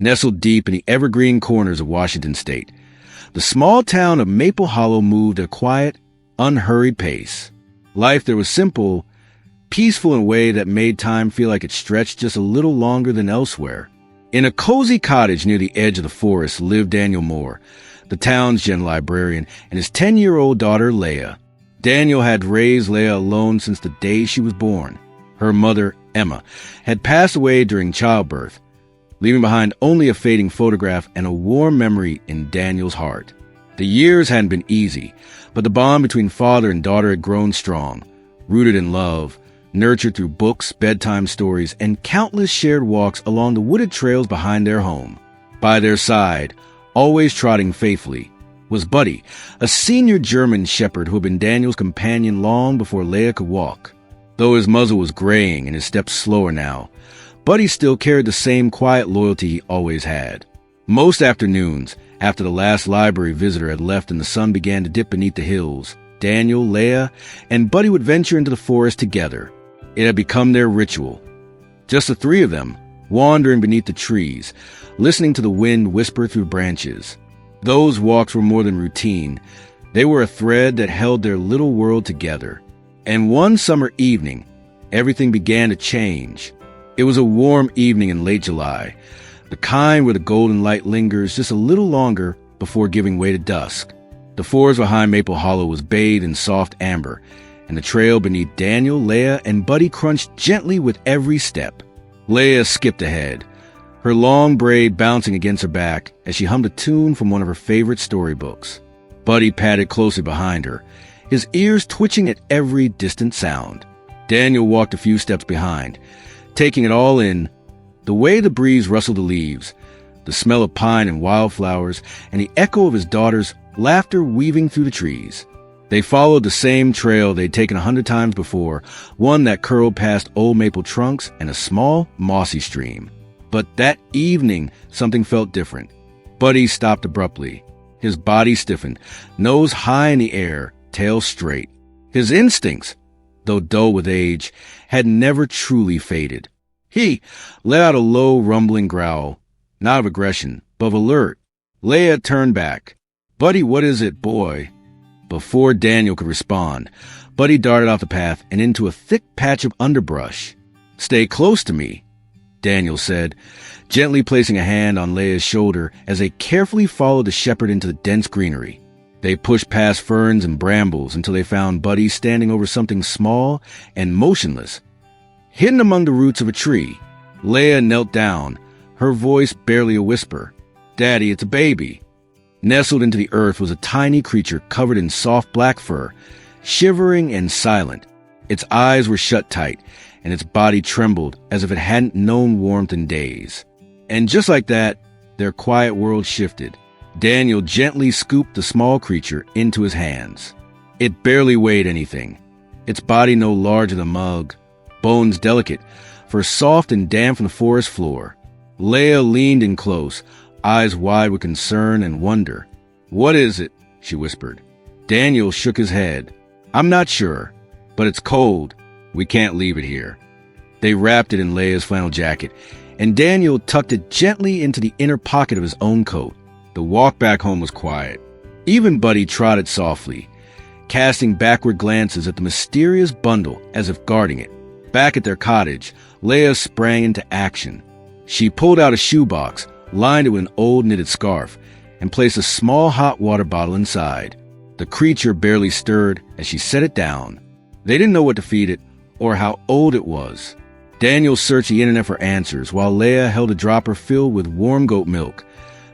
nestled deep in the evergreen corners of Washington state. The small town of Maple Hollow moved at a quiet, unhurried pace. Life there was simple, peaceful in a way that made time feel like it stretched just a little longer than elsewhere. In a cozy cottage near the edge of the forest lived Daniel Moore, the town's general librarian, and his 10-year-old daughter, Leah. Daniel had raised Leah alone since the day she was born. Her mother, Emma, had passed away during childbirth, leaving behind only a fading photograph and a warm memory in Daniel's heart. The years hadn't been easy, but the bond between father and daughter had grown strong, rooted in love, nurtured through books, bedtime stories, and countless shared walks along the wooded trails behind their home. By their side, always trotting faithfully, was Buddy, a senior German shepherd who had been Daniel's companion long before Leah could walk. Though his muzzle was graying and his steps slower now, Buddy still carried the same quiet loyalty he always had. Most afternoons, after the last library visitor had left and the sun began to dip beneath the hills, Daniel, Leah, and Buddy would venture into the forest together. It had become their ritual. Just the three of them, wandering beneath the trees, listening to the wind whisper through branches. Those walks were more than routine. They were a thread that held their little world together. And one summer evening, everything began to change. It was a warm evening in late July, the kind where the golden light lingers just a little longer before giving way to dusk. The forest behind Maple Hollow was bathed in soft amber, and the trail beneath Daniel, Leah, and Buddy crunched gently with every step. Leah skipped ahead, her long braid bouncing against her back as she hummed a tune from one of her favorite storybooks. Buddy padded closely behind her, his ears twitching at every distant sound. Daniel walked a few steps behind, taking it all in, the way the breeze rustled the leaves, the smell of pine and wildflowers, and the echo of his daughter's laughter weaving through the trees. They followed the same trail they'd taken 100 times before, one that curled past old maple trunks and a small, mossy stream. But that evening, something felt different. Buddy stopped abruptly. His body stiffened, nose high in the air, tail straight. His instincts, though dull with age, had never truly faded. He let out a low, rumbling growl, not of aggression, but of alert. Leah turned back. "Buddy, what is it, boy?" Before Daniel could respond, Buddy darted off the path and into a thick patch of underbrush. "Stay close to me," Daniel said, gently placing a hand on Leah's shoulder as they carefully followed the shepherd into the dense greenery. They pushed past ferns and brambles until they found Buddy standing over something small and motionless, hidden among the roots of a tree. Leah knelt down, her voice barely a whisper. "Daddy, it's a baby." Nestled into the earth was a tiny creature covered in soft black fur, shivering and silent. Its eyes were shut tight, and its body trembled as if it hadn't known warmth in days. And just like that, their quiet world shifted. Daniel gently scooped the small creature into his hands. It barely weighed anything, its body no larger than a mug, bones delicate, fur soft and damp from the forest floor. Leah leaned in close, eyes wide with concern and wonder. "What is it?" she whispered. Daniel shook his head. "I'm not sure, but it's cold. We can't leave it here." They wrapped it in Leah's flannel jacket, and Daniel tucked it gently into the inner pocket of his own coat. The walk back home was quiet. Even Buddy trotted softly, casting backward glances at the mysterious bundle as if guarding it. Back at their cottage, Leah sprang into action. She pulled out a shoebox, lined it with an old knitted scarf, and placed a small hot water bottle inside. The creature barely stirred as she set it down. They didn't know what to feed it or how old it was. Daniel searched the internet for answers while Leah held a dropper filled with warm goat milk,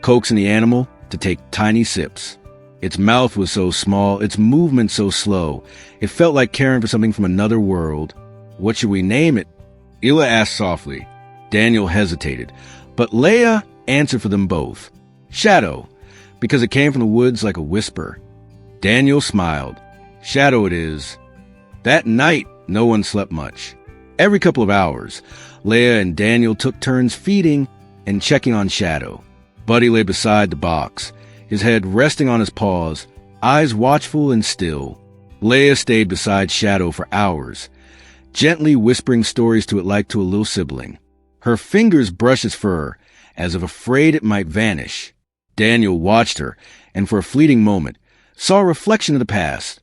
coaxing the animal to take tiny sips. Its mouth was so small, its movements so slow, it felt like caring for something from another world. "What should we name it?" Ella asked softly. Daniel hesitated, but Leah answered for them both. "Shadow," because it came from the woods like a whisper. Daniel smiled. "Shadow it is." That night, no one slept much. Every couple of hours, Leah and Daniel took turns feeding and checking on Shadow. Buddy lay beside the box, his head resting on his paws, eyes watchful and still. Leah stayed beside Shadow for hours, gently whispering stories to it like to a little sibling. Her fingers brushed its fur, as if afraid it might vanish. Daniel watched her, and for a fleeting moment, saw a reflection of the past.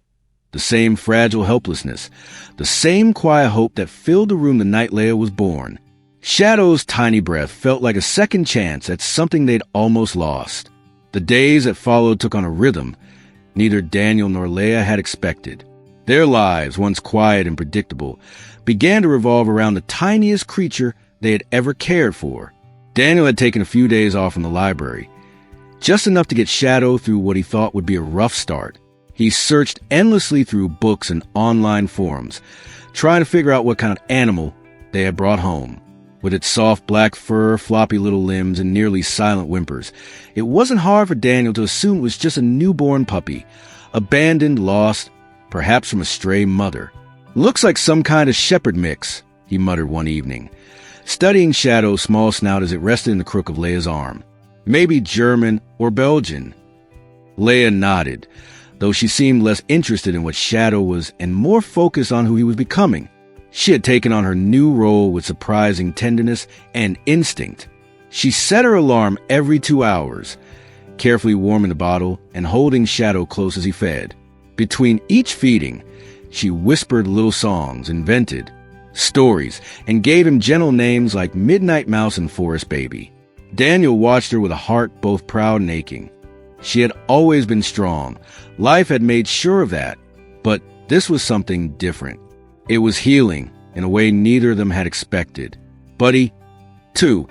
The same fragile helplessness, the same quiet hope that filled the room the night Leia was born. Shadow's tiny breath felt like a second chance at something they'd almost lost. The days that followed took on a rhythm neither Daniel nor Leia had expected. Their lives, once quiet and predictable, began to revolve around the tiniest creature they had ever cared for. Daniel had taken a few days off from the library, just enough to get Shadow through what he thought would be a rough start. He searched endlessly through books and online forums, trying to figure out what kind of animal they had brought home. With its soft black fur, floppy little limbs, and nearly silent whimpers, it wasn't hard for Daniel to assume it was just a newborn puppy, abandoned, lost, perhaps from a stray mother. "Looks like some kind of shepherd mix," he muttered one evening, studying Shadow's small snout as it rested in the crook of Leia's arm. "Maybe German or Belgian." Leia nodded, though she seemed less interested in what Shadow was and more focused on who he was becoming. She had taken on her new role with surprising tenderness and instinct. She set her alarm every 2 hours, carefully warming the bottle and holding Shadow close as he fed. Between each feeding, she whispered little songs, invented stories, and gave him gentle names like Midnight Mouse and Forest Baby. Daniel watched her with a heart both proud and aching. She had always been strong. Life had made sure of that. But this was something different. It was healing in a way neither of them had expected. Buddy, too,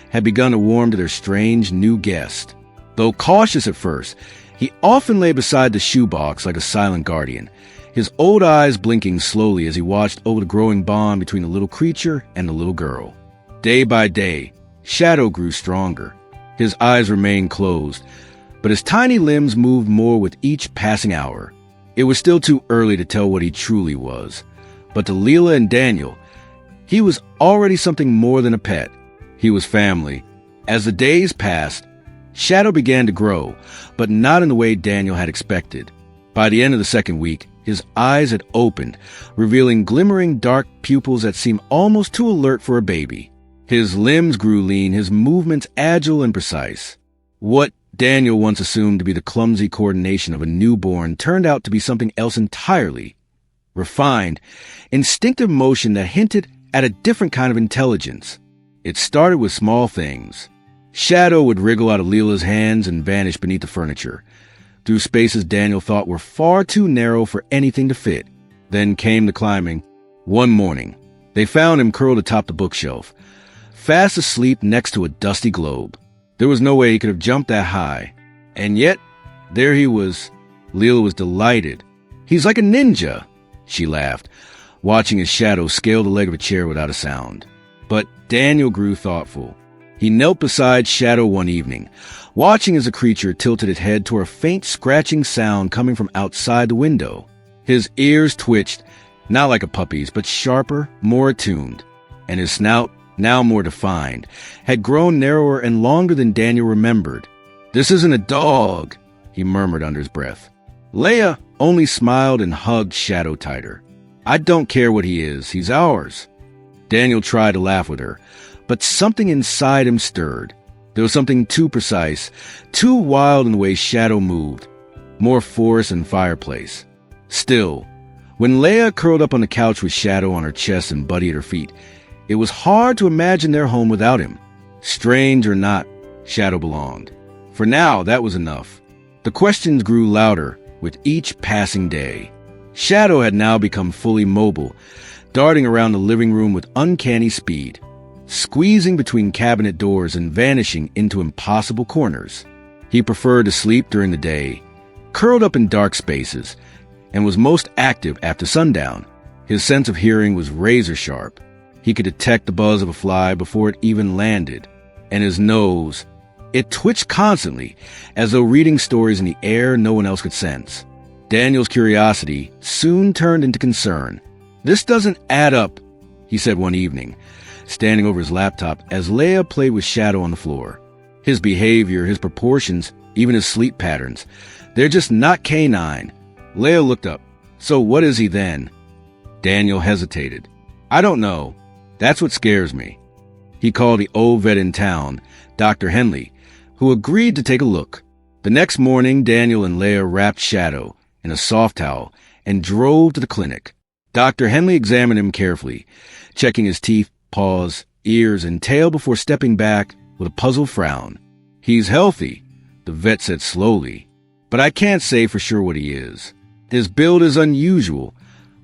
had begun to warm to their strange new guest. Though cautious at first, he often lay beside the shoebox like a silent guardian, his old eyes blinking slowly as he watched over the growing bond between the little creature and the little girl. Day by day, Shadow grew stronger. His eyes remained closed, but his tiny limbs moved more with each passing hour. It was still too early to tell what he truly was. But to Leela and Daniel, he was already something more than a pet. He was family. As the days passed, Shadow began to grow, but not in the way Daniel had expected. By the end of the second week, his eyes had opened, revealing glimmering dark pupils that seemed almost too alert for a baby. His limbs grew lean, his movements agile and precise. What Daniel once assumed to be the clumsy coordination of a newborn turned out to be something else entirely. Refined, instinctive motion that hinted at a different kind of intelligence. It started with small things. Shadow would wriggle out of Leela's hands and vanish beneath the furniture, through spaces Daniel thought were far too narrow for anything to fit. Then came the climbing. One morning, they found him curled atop the bookshelf, fast asleep next to a dusty globe. There was no way he could have jumped that high. And yet, there he was. Leela was delighted. "He's like a ninja," she laughed, watching his shadow scale the leg of a chair without a sound. But Daniel grew thoughtful. He knelt beside Shadow one evening, watching as the creature tilted its head toward a faint scratching sound coming from outside the window. His ears twitched, not like a puppy's, but sharper, more attuned, and his snout, now more defined, had grown narrower and longer than Daniel remembered. "This isn't a dog," he murmured under his breath. Leia only smiled and hugged Shadow tighter. "I don't care what he is, he's ours." Daniel tried to laugh with her, but something inside him stirred. There was something too precise, too wild in the way Shadow moved, more forest and fireplace. Still, when Leia curled up on the couch with Shadow on her chest and Buddy at her feet, it was hard to imagine their home without him. Strange or not, Shadow belonged. For now, that was enough. The questions grew louder with each passing day. Shadow had now become fully mobile, darting around the living room with uncanny speed, squeezing between cabinet doors and vanishing into impossible corners. He preferred to sleep during the day, curled up in dark spaces, and was most active after sundown. His sense of hearing was razor sharp. He could detect the buzz of a fly before it even landed. And his nose, it twitched constantly, as though reading stories in the air no one else could sense. Daniel's curiosity soon turned into concern. "This doesn't add up," he said one evening, standing over his laptop as Leia played with Shadow on the floor. "His behavior, his proportions, even his sleep patterns, they're just not canine." Leia looked up. "So what is he then?" Daniel hesitated. "I don't know. That's what scares me." He called the old vet in town, Dr. Henley, who agreed to take a look. The next morning, Daniel and Leah wrapped Shadow in a soft towel and drove to the clinic. Dr. Henley examined him carefully, checking his teeth, paws, ears, and tail before stepping back with a puzzled frown. "He's healthy," the vet said slowly, "but I can't say for sure what he is. His build is unusual,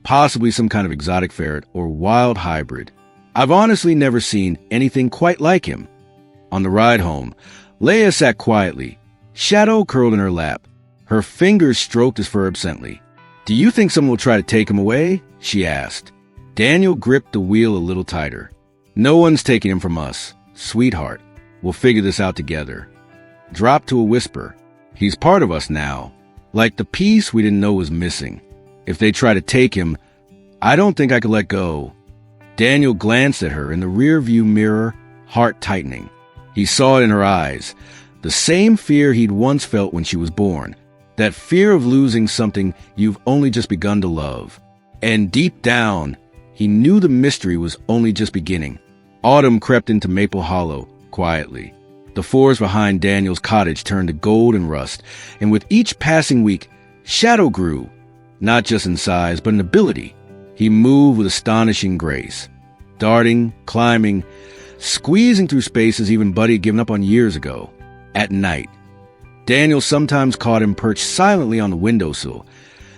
possibly some kind of exotic ferret or wild hybrid. I've honestly never seen anything quite like him." On the ride home, Leia sat quietly, Shadow curled in her lap. Her fingers stroked his fur absently. "Do you think someone will try to take him away?" she asked. Daniel gripped the wheel a little tighter. "No one's taking him from us, sweetheart. We'll figure this out together." Dropped to a whisper. "He's part of us now, like the piece we didn't know was missing. If they try to take him, I don't think I could let go." Daniel glanced at her in the rearview mirror, heart tightening. He saw it in her eyes, the same fear he'd once felt when she was born, that fear of losing something you've only just begun to love. And deep down, he knew the mystery was only just beginning. Autumn crept into Maple Hollow, quietly. The forest behind Daniel's cottage turned to gold and rust, and with each passing week, Shadow grew, not just in size, but in ability. He moved with astonishing grace, darting, climbing, squeezing through spaces even Buddy had given up on years ago. At night, Daniel sometimes caught him perched silently on the windowsill,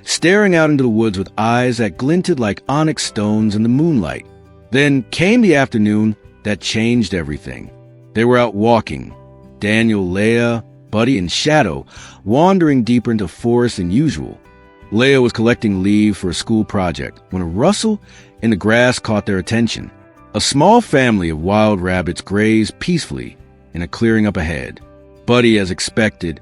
staring out into the woods with eyes that glinted like onyx stones in the moonlight. Then came the afternoon that changed everything. They were out walking, Daniel, Leia, Buddy, and Shadow, wandering deeper into forest than usual. Leia was collecting leaves for a school project when a rustle in the grass caught their attention. A small family of wild rabbits grazed peacefully in a clearing up ahead. Buddy, as expected,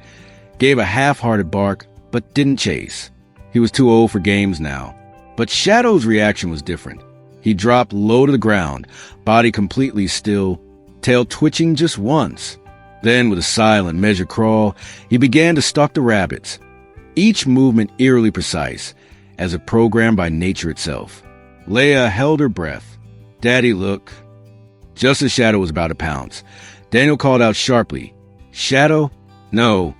gave a half-hearted bark, but didn't chase. He was too old for games now. But Shadow's reaction was different. He dropped low to the ground, body completely still, tail twitching just once. Then, with a silent, measured crawl, he began to stalk the rabbits, each movement eerily precise, as if programmed by nature itself. Leia held her breath. "Daddy, look." Just as Shadow was about to pounce, Daniel called out sharply, "Shadow? No."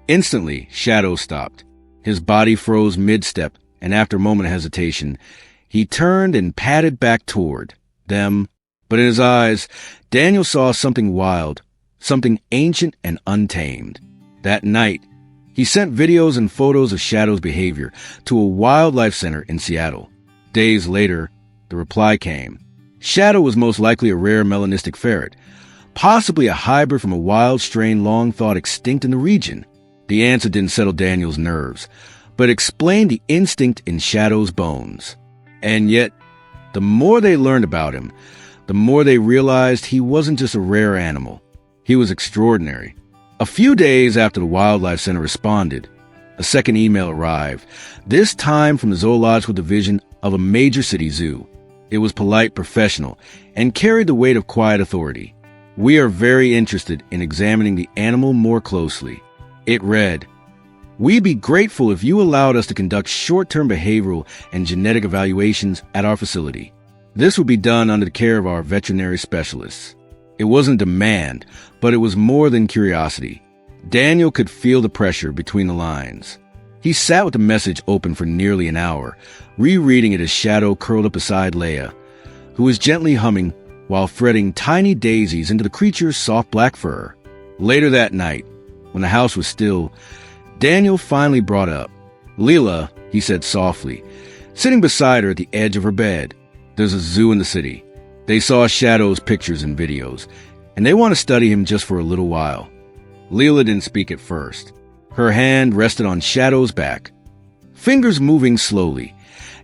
Instantly, Shadow stopped. His body froze mid-step, and after a moment of hesitation, he turned and padded back toward them. But in his eyes, Daniel saw something wild, something ancient and untamed. That night, he sent videos and photos of Shadow's behavior to a wildlife center in Seattle. Days later, the reply came. Shadow was most likely a rare melanistic ferret, possibly a hybrid from a wild strain long thought extinct in the region. The answer didn't settle Daniel's nerves, but explained the instinct in Shadow's bones. And yet, the more they learned about him, the more they realized he wasn't just a rare animal. He was extraordinary. A few days after the Wildlife Center responded, a second email arrived, this time from the zoological division of a major city zoo. It was polite, professional, and carried the weight of quiet authority. "We are very interested in examining the animal more closely." It read, "We'd be grateful if you allowed us to conduct short-term behavioral and genetic evaluations at our facility. This would be done under the care of our veterinary specialists." It wasn't demand, but it was more than curiosity. Daniel could feel the pressure between the lines. He sat with the message open for nearly an hour, rereading it as Shadow curled up beside Leia, who was gently humming while threading tiny daisies into the creature's soft black fur. Later that night, when the house was still, Daniel finally brought up. "Leela," he said softly, sitting beside her at the edge of her bed. "There's a zoo in the city. They saw Shadow's pictures and videos, and they want to study him just for a little while." Leela didn't speak at first. Her hand rested on Shadow's back, fingers moving slowly,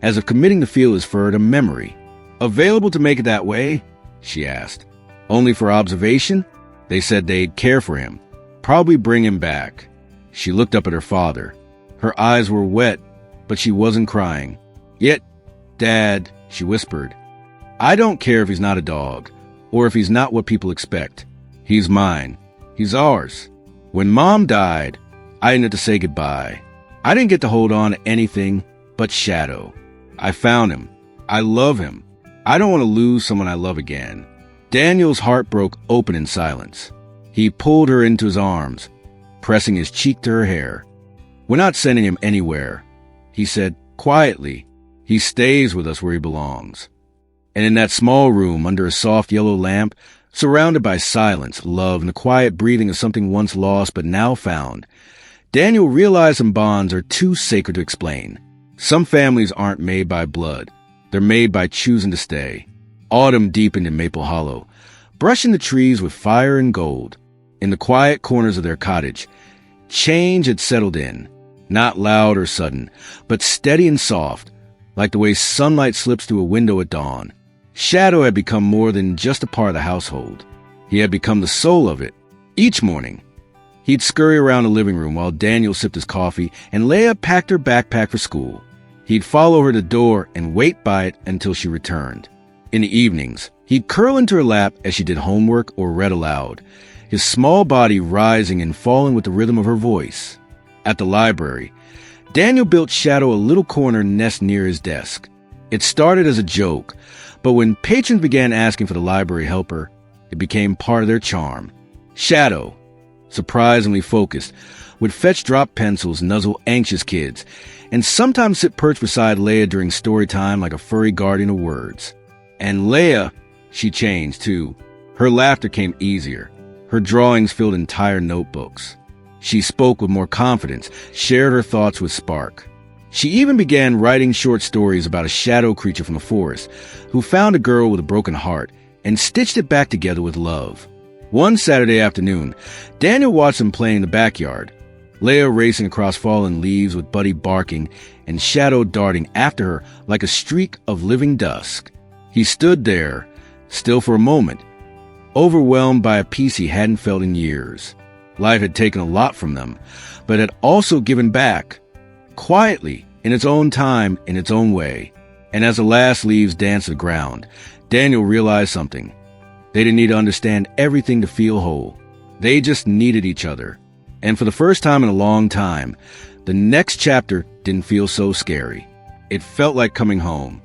as if committing to feel his fur to memory. "Available to make it that way?" she asked. "Only for observation?" They said they'd care for him, probably bring him back. She looked up at her father. Her eyes were wet, but she wasn't crying. "Yet, Dad," she whispered, "I don't care if he's not a dog, or if he's not what people expect. He's mine. He's ours. When Mom died, I didn't have to say goodbye. I didn't get to hold on to anything but Shadow. I found him. I love him. I don't want to lose someone I love again." Daniel's heart broke open in silence. He pulled her into his arms, pressing his cheek to her hair. "We're not sending him anywhere," he said quietly. "He stays with us where he belongs." And in that small room under a soft yellow lamp, surrounded by silence, love, and the quiet breathing of something once lost but now found, Daniel realized some bonds are too sacred to explain. Some families aren't made by blood. They're made by choosing to stay. Autumn deepened in Maple Hollow, brushing the trees with fire and gold. In the quiet corners of their cottage, change had settled in, not loud or sudden, but steady and soft, like the way sunlight slips through a window at dawn. Shadow had become more than just a part of the household. He had become the soul of it. Each morning, he'd scurry around the living room while Daniel sipped his coffee and Leia packed her backpack for school. He'd follow her to the door and wait by it until she returned. In the evenings, he'd curl into her lap as she did homework or read aloud, his small body rising and falling with the rhythm of her voice. At the library, Daniel built Shadow a little corner nest near his desk. It started as a joke, but when patrons began asking for the library helper, it became part of their charm. Shadow, surprisingly focused, would fetch drop pencils, nuzzle anxious kids, and sometimes sit perched beside Leia during story time like a furry guardian of words. And Leia, she changed too. Her laughter came easier. Her drawings filled entire notebooks. She spoke with more confidence, shared her thoughts with spark. She even began writing short stories about a shadow creature from the forest who found a girl with a broken heart and stitched it back together with love. One Saturday afternoon, Daniel watched them playing in the backyard, Leia racing across fallen leaves with Buddy barking and Shadow darting after her like a streak of living dusk. He stood there, still for a moment, overwhelmed by a peace he hadn't felt in years. Life had taken a lot from them, but had also given back, quietly, in its own time, in its own way. And as the last leaves danced the ground, Daniel realized something. They didn't need to understand everything to feel whole. They just needed each other. And for the first time in a long time, the next chapter didn't feel so scary. It felt like coming home.